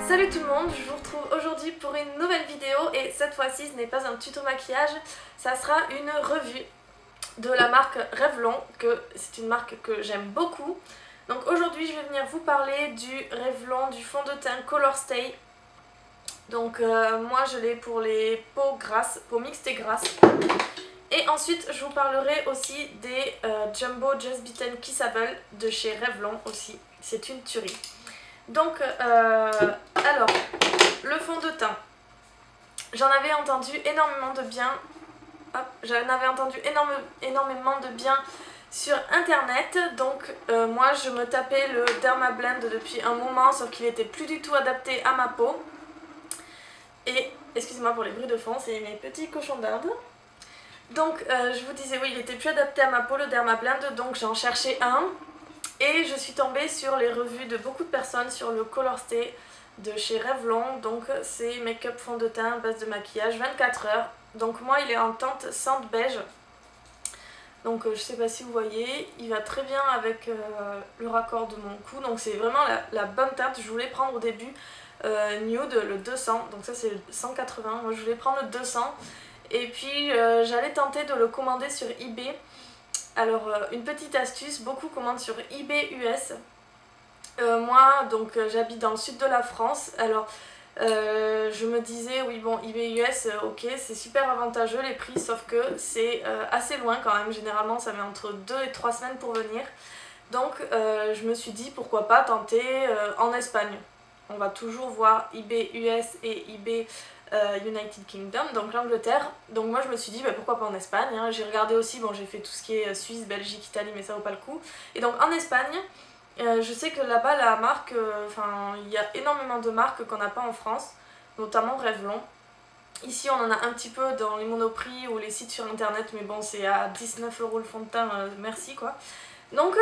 Salut tout le monde, je vous retrouve aujourd'hui pour une nouvelle vidéo et cette fois-ci ce n'est pas un tuto maquillage, ça sera une revue de la marque Revlon, que c'est une marque que j'aime beaucoup. Donc aujourd'hui je vais venir vous parler du Revlon, du fond de teint Color Stay. Donc moi je l'ai pour les peaux grasses, peaux mixtes et grasses. Et ensuite je vous parlerai aussi des Jumbo Just Beaten Kissable de chez Revlon aussi, c'est une tuerie. Donc, alors, le fond de teint, j'en avais entendu énormément de bien, énormément de bien sur internet, donc moi je me tapais le Dermablend depuis un moment, sauf qu'il était plus du tout adapté à ma peau. Et, excusez-moi pour les bruits de fond, c'est mes petits cochons d'Inde. Donc, je vous disais, oui, il était plus adapté à ma peau le Dermablend, donc j'en cherchais un. Et je suis tombée sur les revues de beaucoup de personnes sur le Color Stay de chez Revlon. Donc c'est make-up fond de teint, base de maquillage, 24 heures. Donc moi il est en teinte sand beige. Donc je sais pas si vous voyez, il va très bien avec le raccord de mon cou. Donc c'est vraiment la bonne teinte. Je voulais prendre au début nude, le 200. Donc ça c'est le 180. Moi je voulais prendre le 200. Et puis j'allais tenter de le commander sur eBay. Alors une petite astuce, beaucoup commandent sur eBay US. Moi donc j'habite dans le sud de la France, alors je me disais oui bon eBay US ok c'est super avantageux les prix, sauf que c'est assez loin quand même, généralement ça met entre 2 et 3 semaines pour venir. Donc je me suis dit pourquoi pas tenter en Espagne. On va toujours voir eBay US et eBay United Kingdom, donc l'Angleterre. Donc moi je me suis dit bah, pourquoi pas en Espagne, hein. J'ai regardé aussi, bon j'ai fait tout ce qui est Suisse, Belgique, Italie, mais ça vaut pas le coup. Et donc en Espagne, je sais que là-bas la marque, il y a énormément de marques qu'on n'a pas en France, notamment Revlon. Ici on en a un petit peu dans les monoprix ou les sites sur internet, mais bon c'est à 19 € le fond de teint, merci quoi. Donc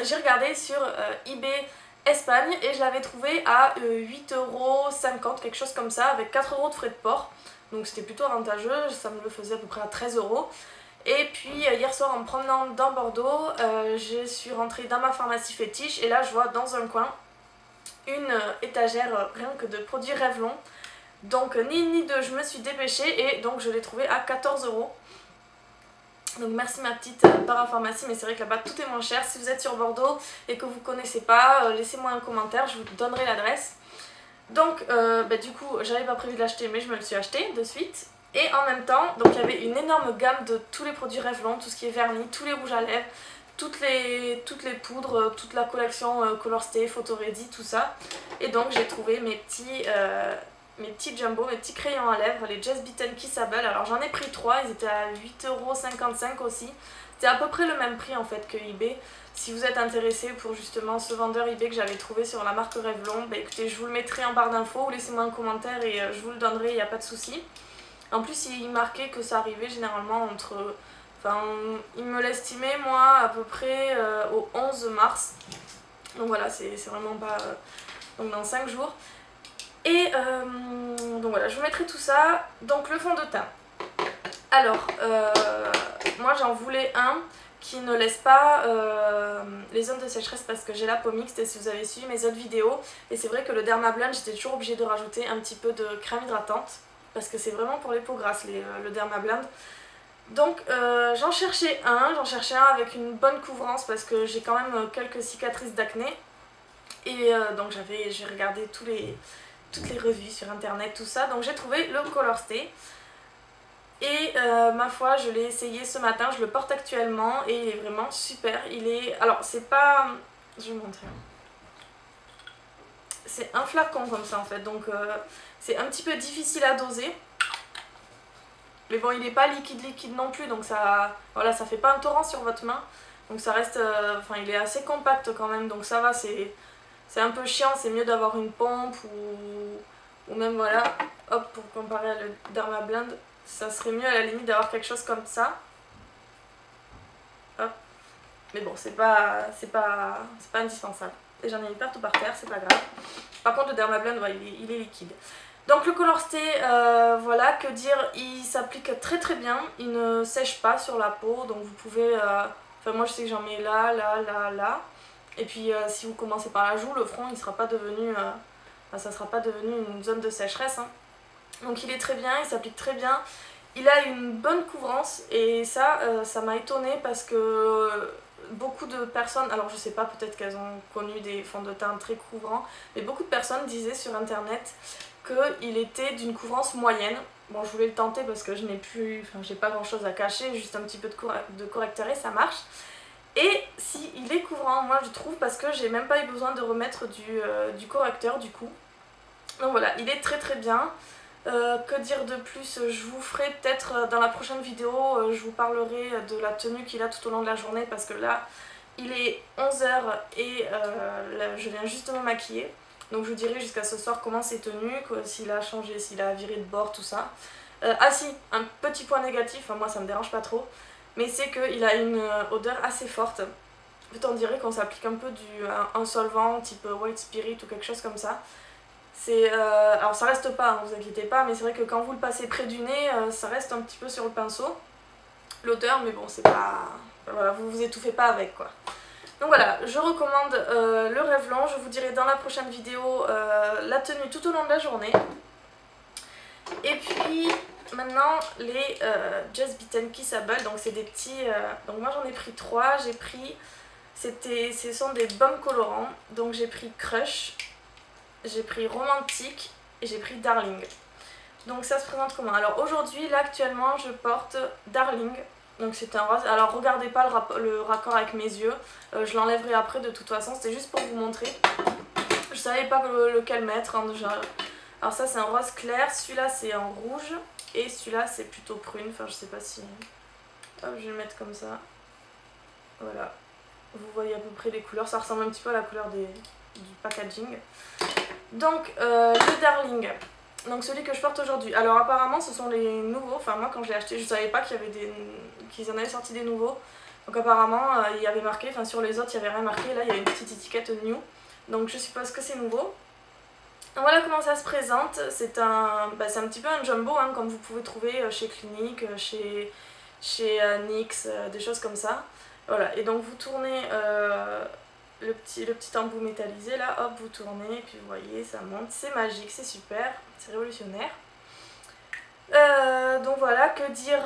j'ai regardé sur eBay Espagne et je l'avais trouvé à 8,50 €, quelque chose comme ça, avec 4 € de frais de port. Donc c'était plutôt avantageux, ça me le faisait à peu près à 13 €. Et puis hier soir en me promenant dans Bordeaux, je suis rentrée dans ma pharmacie fétiche et là je vois dans un coin une étagère rien que de produits Revlon. Donc ni une ni deux, je me suis dépêchée et donc je l'ai trouvé à 14 €. Donc merci ma petite parapharmacie, mais c'est vrai que là-bas tout est moins cher. Si vous êtes sur Bordeaux et que vous ne connaissez pas, laissez-moi un commentaire, je vous donnerai l'adresse. Donc du coup j'avais pas prévu de l'acheter mais je me le suis acheté de suite. Et en même temps, donc il y avait une énorme gamme de tous les produits Revlon, tout ce qui est vernis, tous les rouges à lèvres, toutes les poudres, toute la collection Color Stay, Photo Ready, tout ça. Et donc j'ai trouvé mes petits jumbo, mes petits crayons à lèvres, les Just Beaten Kissable. Alors j'en ai pris 3, ils étaient à 8,55 € aussi. C'était à peu près le même prix en fait que eBay. Si vous êtes intéressé pour justement ce vendeur eBay que j'avais trouvé sur la marque Revlon, bah écoutez, je vous le mettrai en barre d'infos ou laissez-moi un commentaire et je vous le donnerai, il n'y a pas de souci. En plus il marquait que ça arrivait généralement entre... Enfin, il me l'estimait moi à peu près au 11 mars. Donc voilà, c'est vraiment pas... donc dans 5 jours. Et donc voilà, je vous mettrai tout ça. Donc le fond de teint. Alors, moi j'en voulais un qui ne laisse pas les zones de sécheresse parce que j'ai la peau mixte et si vous avez suivi mes autres vidéos. Et c'est vrai que le Dermablend, j'étais toujours obligée de rajouter un petit peu de crème hydratante parce que c'est vraiment pour les peaux grasses le Dermablend. Donc j'en cherchais un avec une bonne couvrance parce que j'ai quand même quelques cicatrices d'acné. Et donc j'ai regardé toutes les revues sur internet, tout ça. Donc j'ai trouvé le Color Stay. Et ma foi, je l'ai essayé ce matin, je le porte actuellement et il est vraiment super. Il est... Alors c'est pas... Je vais vous montrer. C'est un flacon comme ça en fait, donc c'est un petit peu difficile à doser. Mais bon, il n'est pas liquide non plus, donc ça... Voilà, ça fait pas un torrent sur votre main. Donc ça reste... Enfin, il est assez compact quand même, donc ça va, c'est un peu chiant, c'est mieux d'avoir une pompe ou même voilà, hop, pour comparer à le Dermablend, ça serait mieux à la limite d'avoir quelque chose comme ça. Hop. Mais bon, c'est pas indispensable. Et j'en ai mis partout par terre, c'est pas grave. Par contre, le Dermablend, ouais, il est liquide. Donc le Color Stay, voilà, que dire, il s'applique très très bien, il ne sèche pas sur la peau, donc vous pouvez... Enfin moi je sais que j'en mets là, là, là, là. Et puis si vous commencez par la joue, le front il sera pas devenu enfin ça sera pas devenu une zone de sécheresse, hein. Donc il est très bien, il s'applique très bien. Il a une bonne couvrance et ça m'a étonnée parce que beaucoup de personnes, alors je sais pas, peut-être qu'elles ont connu des fonds de teint très couvrants, mais beaucoup de personnes disaient sur internet qu'il était d'une couvrance moyenne. Bon, je voulais le tenter parce que je n'ai plus, enfin j'ai pas grand chose à cacher, juste un petit peu de correcteur et ça marche. Et si il est couvrant, moi je trouve, parce que j'ai même pas eu besoin de remettre du correcteur du coup. Donc voilà, il est très très bien. Que dire de plus? Je vous ferai peut-être dans la prochaine vidéo, je vous parlerai de la tenue qu'il a tout au long de la journée parce que là, il est 11 h et là, je viens juste de me maquiller. Donc je vous dirai jusqu'à ce soir comment c'est tenu, s'il a changé, s'il a viré de bord, tout ça. Ah si, un petit point négatif, enfin, moi ça me dérange pas trop, mais c'est qu'il a une odeur assez forte. En fait on dirait qu'on s'applique un peu un solvant type White Spirit ou quelque chose comme ça. Alors ça reste pas, hein, vous inquiétez pas, mais c'est vrai que quand vous le passez près du nez, ça reste un petit peu sur le pinceau, l'odeur, mais bon c'est pas... Voilà, vous vous étouffez pas avec quoi. Donc voilà, je recommande le Revlon, je vous dirai dans la prochaine vidéo la tenue tout au long de la journée. Et puis maintenant les Just Bitten Kissable, donc c'est des petits... donc moi j'en ai pris 3, j'ai pris... Ce sont des baumes colorants, donc j'ai pris Crush, j'ai pris Romantique et j'ai pris Darling. Donc ça se présente comment? Alors aujourd'hui, là actuellement, je porte Darling. Donc c'est un rose. Alors regardez pas le raccord avec mes yeux. Je l'enlèverai après de toute façon. C'était juste pour vous montrer. Je savais pas lequel mettre, hein, déjà. Alors ça c'est un rose clair. Celui-là c'est en rouge. Et celui-là c'est plutôt prune. Enfin je sais pas si... Hop, je vais le mettre comme ça. Voilà. Vous voyez à peu près les couleurs. Ça ressemble un petit peu à la couleur du packaging. Donc le Darling, donc celui que je porte aujourd'hui. Alors apparemment ce sont les nouveaux, enfin moi quand je l'ai acheté je savais pas qu'ils en avaient sorti des nouveaux. Donc apparemment il y avait marqué, enfin sur les autres il n'y avait rien marqué, là il y a une petite étiquette new. Donc je suppose que c'est nouveau. Donc voilà comment ça se présente, c'est un petit peu un jumbo hein, comme vous pouvez trouver chez Clinique, chez NYX, des choses comme ça. Voilà, et donc vous tournez... le petit embout métallisé là, hop, vous tournez, et puis vous voyez, ça monte, c'est magique, c'est super, c'est révolutionnaire. Donc voilà, que dire,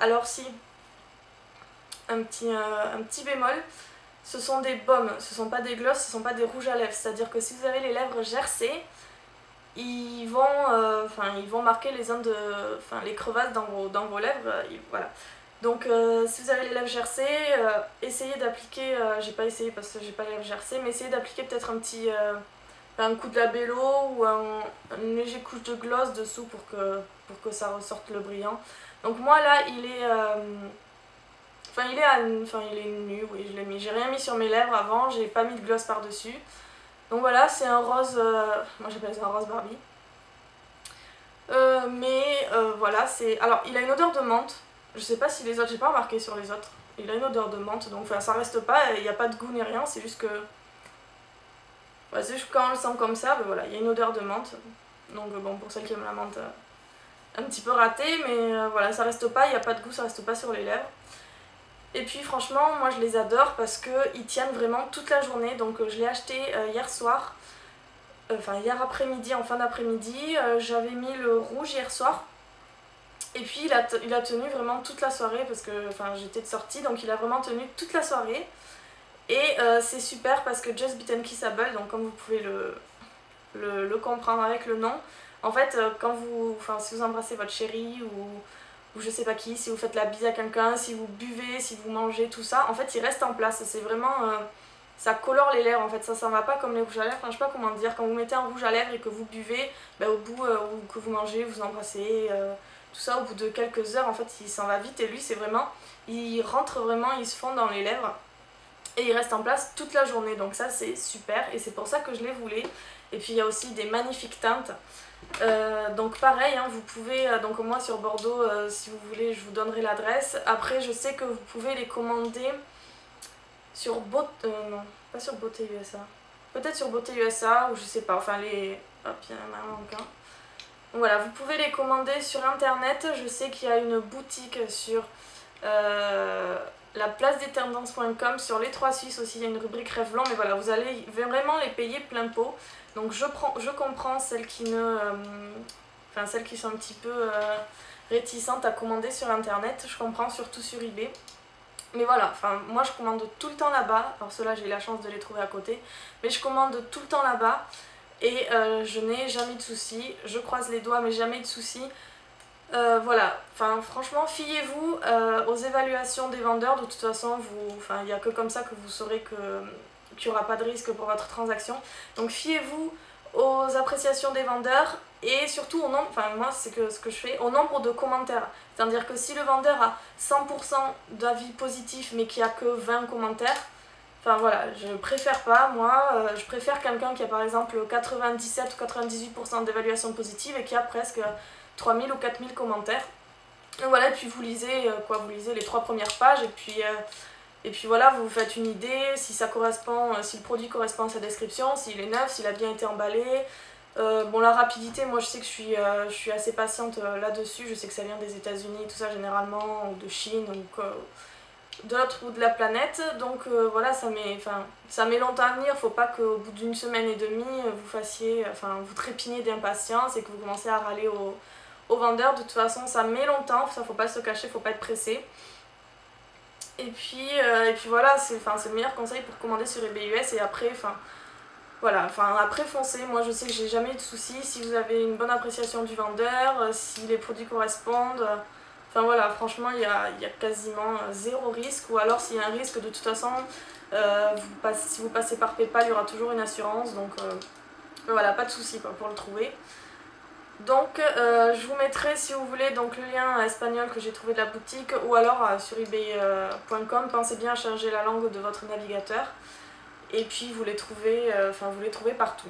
alors si, un petit bémol, ce sont des baumes, ce sont pas des glosses, ce sont pas des rouges à lèvres, c'est-à-dire que si vous avez les lèvres gercées, ils vont marquer les zones les crevasses dans vos lèvres, voilà. Donc si vous avez les lèvres gercées, essayez d'appliquer, j'ai pas essayé parce que j'ai pas les lèvres gercées, mais essayez d'appliquer peut-être un coup de labello ou une légère couche de gloss dessous pour que ça ressorte le brillant. Donc moi là il est nu, oui je l'ai mis, j'ai rien mis sur mes lèvres avant, j'ai pas mis de gloss par dessus. Donc voilà, c'est un rose, moi j'appelle ça un rose Barbie. Voilà, alors il a une odeur de menthe. Je sais pas si les autres, j'ai pas remarqué sur les autres. Il a une odeur de menthe, donc ça reste pas, il n'y a pas de goût ni rien, c'est juste que... Ouais, c'est juste quand on le sent comme ça, voilà, il y a une odeur de menthe. Donc bon, pour celles qui aiment la menthe, un petit peu raté, mais voilà, ça reste pas, il n'y a pas de goût, ça reste pas sur les lèvres. Et puis franchement, moi je les adore parce qu'ils tiennent vraiment toute la journée, donc je l'ai acheté hier soir, hier après-midi, en fin d'après-midi, j'avais mis le rouge hier soir. Et puis il a tenu vraiment toute la soirée parce que j'étais de sortie, donc il a vraiment tenu toute la soirée. Et c'est super parce que Just Bitten Kissable, donc comme vous pouvez le comprendre avec le nom, en fait si vous embrassez votre chéri ou je sais pas qui, si vous faites la bise à quelqu'un, si vous buvez, si vous mangez, tout ça, en fait il reste en place. C'est vraiment... ça colore les lèvres en fait, ça s'en va pas comme les rouges à lèvres, je sais pas comment dire, quand vous mettez un rouge à lèvres et que vous buvez, au bout ou que vous mangez, vous embrassez... tout ça au bout de quelques heures en fait il s'en va vite et lui c'est vraiment, il rentre vraiment, il se fond dans les lèvres et il reste en place toute la journée, donc ça c'est super et c'est pour ça que je les voulais. Et puis il y a aussi des magnifiques teintes, donc pareil hein, vous pouvez, donc moi sur Bordeaux si vous voulez je vous donnerai l'adresse. Après je sais que vous pouvez les commander sur non pas sur Beauté USA, peut-être sur Beauté USA ou je sais pas, enfin les... Hop, il y en a un manquant. Voilà, vous pouvez les commander sur internet. Je sais qu'il y a une boutique sur la place des tendances.com, sur les 3 Suisses aussi, il y a une rubrique rêve blanc, mais voilà, vous allez vraiment les payer plein pot. Donc je comprends celles qui ne... celles qui sont un petit peu réticentes à commander sur internet, je comprends, surtout sur eBay. Mais voilà, moi je commande tout le temps là-bas, alors ceux-là j'ai la chance de les trouver à côté, mais je commande tout le temps là-bas et je n'ai jamais de soucis, je croise les doigts mais jamais de soucis. Voilà, franchement, fiez-vous aux évaluations des vendeurs. De toute façon, il n'y a que comme ça que vous saurez qu'il n'y aura pas de risque pour votre transaction. Donc fiez-vous aux appréciations des vendeurs et surtout au nombre, moi c'est ce que je fais, au nombre de commentaires. C'est-à-dire que si le vendeur a 100% d'avis positifs mais qu'il n'y a que 20 commentaires, voilà, je préfère pas, moi, je préfère quelqu'un qui a par exemple 97 ou 98% d'évaluation positive et qui a presque 3000 ou 4000 commentaires. Donc voilà, et puis vous lisez vous lisez les 3 premières pages et puis voilà, vous vous faites une idée si ça correspond, si le produit correspond à sa description, s'il est neuf, s'il a bien été emballé. Bon, la rapidité, moi je sais que je suis assez patiente là-dessus, je sais que ça vient des États-Unis, tout ça généralement, ou de Chine, ou de l'autre bout de la planète, donc voilà, ça met longtemps à venir. Faut pas qu'au bout d'une semaine et demie, vous trépigniez d'impatience et que vous commencez à râler aux vendeurs. De toute façon, ça met longtemps, ça faut pas se cacher, faut pas être pressé. Et puis voilà, c'est le meilleur conseil pour commander sur eBay US. Et après, voilà, après foncez. Moi je sais que j'ai jamais eu de soucis. Si vous avez une bonne appréciation du vendeur, si les produits correspondent, voilà, franchement il y a quasiment zéro risque. Ou alors s'il y a un risque, de toute façon, si vous passez par PayPal, il y aura toujours une assurance. Donc voilà, pas de soucis pour le trouver. Donc je vous mettrai, si vous voulez, donc le lien espagnol que j'ai trouvé de la boutique, ou alors sur ebay.com. Pensez bien à changer la langue de votre navigateur et puis vous les trouvez partout.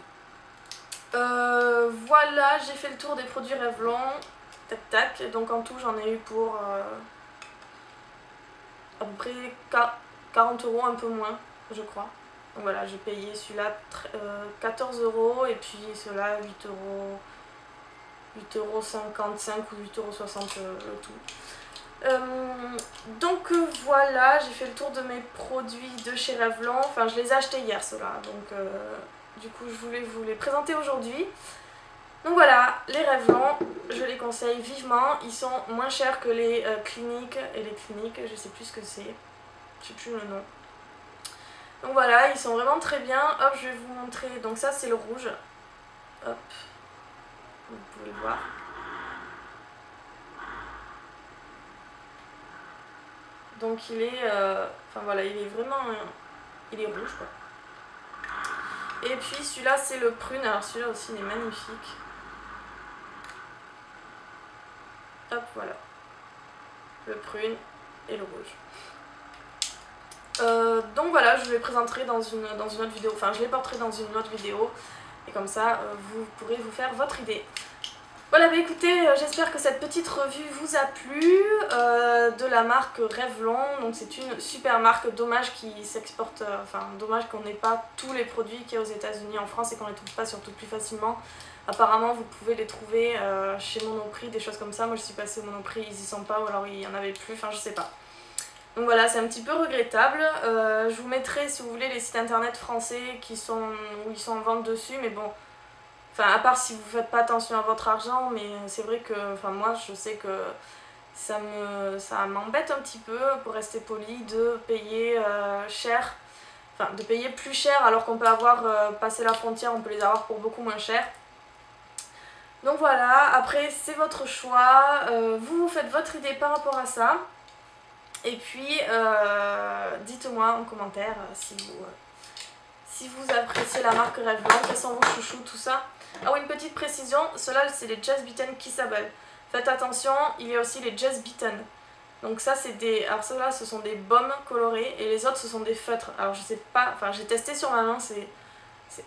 Voilà, j'ai fait le tour des produits Revlon, tac tac, donc en tout j'en ai eu pour à peu près 40 € un peu moins, je crois. Donc voilà, j'ai payé celui-là 14 € et puis ceux-là 8 €. 8,55 € ou 8,60 € le tout. Donc voilà, j'ai fait le tour de mes produits de chez Revlon. Je les ai achetés hier ceux-là, donc du coup je voulais vous les présenter aujourd'hui. Donc voilà, les Revlon, je les conseille vivement. Ils sont moins chers que les cliniques et les cliniques, je sais plus ce que c'est, je sais plus le nom. Donc voilà, ils sont vraiment très bien. Hop, je vais vous montrer. Donc ça c'est le rouge. Hop. Vous pouvez le voir. Donc il est, voilà, il est vraiment, il est rouge quoi. Et puis celui-là c'est le prune. Alors celui-là aussi il est magnifique. Hop, voilà. Le prune et le rouge. Donc voilà, je les présenterai dans une autre vidéo. Je les porterai dans une autre vidéo. Et comme ça, vous pourrez vous faire votre idée. Voilà, écoutez, j'espère que cette petite revue vous a plu, de la marque Revlon. Donc c'est une super marque, dommage qu'ils s'exportent, dommage qu'on n'ait pas tous les produits qu'il y a aux États-Unis, en France, et qu'on les trouve pas surtout plus facilement. Apparemment vous pouvez les trouver chez Monoprix, des choses comme ça. Moi je suis passée au Monoprix, ils y sont pas, ou alors il y en avait plus, je sais pas. Donc voilà, c'est un petit peu regrettable. Je vous mettrai, si vous voulez, les sites internet français où ils sont en vente dessus, mais bon, à part si vous faites pas attention à votre argent, mais c'est vrai que, moi je sais que ça m'embête un petit peu, pour rester poli, de payer cher, de payer plus cher alors qu'on peut avoir passé la frontière, on peut les avoir pour beaucoup moins cher. Donc voilà, après c'est votre choix, vous faites votre idée par rapport à ça. Et puis, dites-moi en commentaire si vous appréciez la marque Revlon, quels sont vos chouchous, tout ça. Ah oui, une petite précision, ceux-là c'est les Just Bitten Kissable. Faites attention, il y a aussi les Just Bitten. Donc ça c'est des... Alors ceux-là ce sont des baumes colorés et les autres ce sont des feutres. Alors je sais pas, j'ai testé sur ma main, c'est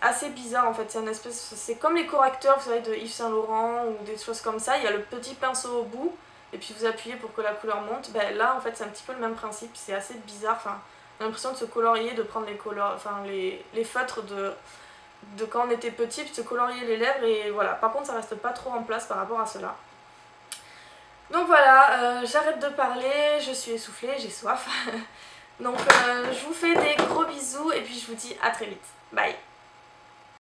assez bizarre en fait. C'est une espèce... C'est comme les correcteurs, vous savez, de Yves Saint Laurent ou des choses comme ça. Il y a le petit pinceau au bout. Et puis vous appuyez pour que la couleur monte. Là en fait c'est un petit peu le même principe, c'est assez bizarre. On a l'impression de se colorier, de prendre les feutres de quand on était petit, puis de se colorier les lèvres, et voilà. Par contre ça reste pas trop en place par rapport à cela. Donc voilà, j'arrête de parler, je suis essoufflée, j'ai soif. Donc je vous fais des gros bisous et puis je vous dis à très vite. Bye.